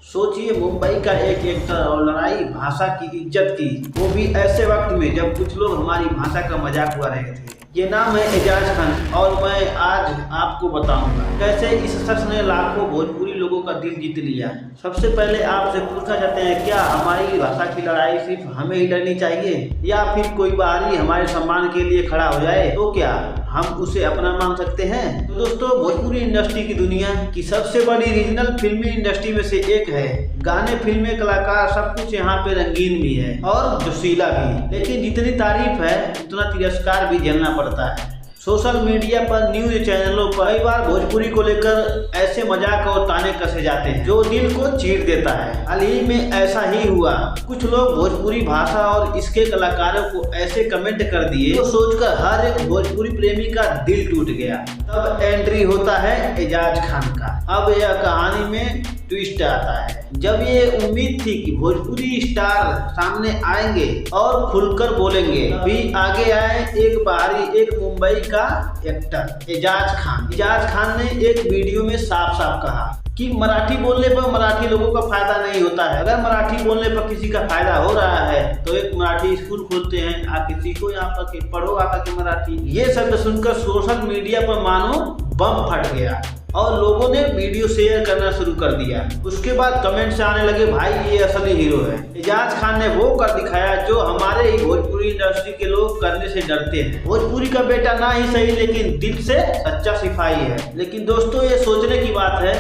सोचिए मुंबई का एक एक्टर और लड़ाई भाषा की इज्जत की, वो भी ऐसे वक्त में जब कुछ लोग हमारी भाषा का मजाक उड़ा रहे थे। ये नाम है एजाज खान और मैं आज आपको बताऊंगा कैसे इस शख्स ने लाखों भोजपुरी लोगों का दिल जीत लिया। सबसे पहले आपसे पूछना चाहते हैं, क्या हमारी भाषा की लड़ाई सिर्फ हमें ही लड़नी चाहिए या फिर कोई बाहरी हमारे सम्मान के लिए खड़ा हो जाए तो क्या हम उसे अपना मान सकते हैं? तो दोस्तों, भोजपुरी इंडस्ट्री की दुनिया की सबसे बड़ी रीजनल फिल्मी इंडस्ट्री में से एक है। गाने, फिल्में, कलाकार, सब कुछ यहाँ पे रंगीन भी है और जोशीला भी, लेकिन जितनी तारीफ है उतना तिरस्कार भी झेलना पड़ता है। सोशल मीडिया पर, न्यूज चैनलों पर कई बार भोजपुरी को लेकर ऐसे मजाक और ताने कसे जाते हैं जो दिल को चीर देता है। हाल ही में ऐसा ही हुआ, कुछ लोग भोजपुरी भाषा और इसके कलाकारों को ऐसे कमेंट कर दिए तो सोचकर हर एक भोजपुरी प्रेमी का दिल टूट गया। तब एंट्री होता है एजाज खान का। अब यह कहानी में ट्विस्ट आता है। जब ये उम्मीद थी कि भोजपुरी स्टार सामने आएंगे और खुलकर बोलेंगे, अभी आगे आए एक बाहरी, एक मुंबई का एक्टर एजाज खान। एजाज खान ने एक वीडियो में साफ साफ कहा कि मराठी बोलने पर मराठी लोगों का फायदा नहीं होता है। अगर मराठी बोलने पर किसी का फायदा हो रहा है तो एक मराठी स्कूल खोलते हैं, आके सीखो, यहाँ पर पढ़ो आकर के मराठी। ये शब्द सुनकर सोशल मीडिया पर मानो बम फट गया और लोगों ने वीडियो शेयर करना शुरू कर दिया। उसके बाद कमेंट्स आने लगे, भाई ये असली हीरो है। एजाज खान ने वो कर दिखाया जो हमारे ही भोजपुरी इंडस्ट्री के लोग करने से डरते हैं। भोजपुरी का बेटा ना ही सही लेकिन दिल से सच्चा सिपाही है। लेकिन दोस्तों, ये सोचने की बात है,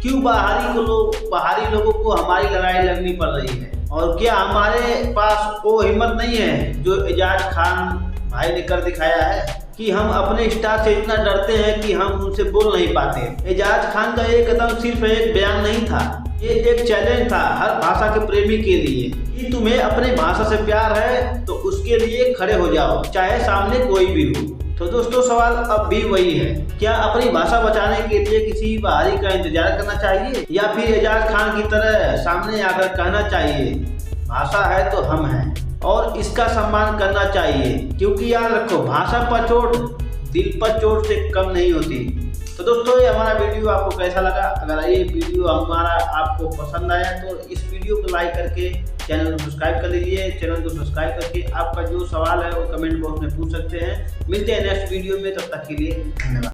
क्यों बाहरी लोगों को हमारी लड़ाई लड़नी पड़ रही है? और क्या हमारे पास वो हिम्मत नहीं है जो एजाज खान भाई ने कर दिखाया है कि हम अपने स्टार से इतना डरते हैं कि हम उनसे बोल नहीं पाते? एजाज खान का ये कदम सिर्फ एक बयान नहीं था, ये एक चैलेंज था हर भाषा के प्रेमी के लिए कि तुम्हें अपनी भाषा से प्यार है तो उसके लिए खड़े हो जाओ, चाहे सामने कोई भी हो। तो दोस्तों, सवाल अब भी वही है, क्या अपनी भाषा बचाने के लिए किसी बाहरी का इंतजार करना चाहिए या फिर एजाज खान की तरह सामने आकर कहना चाहिए, भाषा है तो हम हैं और इसका सम्मान करना चाहिए? क्योंकि याद रखो, भाषा पर चोट दिल पर चोट से कम नहीं होती। तो दोस्तों, ये हमारा वीडियो आपको कैसा लगा? अगर ये वीडियो हमारा आपको पसंद आया तो इस वीडियो को लाइक करके चैनल को सब्सक्राइब कर लीजिए। चैनल को सब्सक्राइब करके आपका जो सवाल है वो कमेंट बॉक्स में पूछ सकते हैं। मिलते हैं नेक्स्ट वीडियो में, तब तक के लिए धन्यवाद।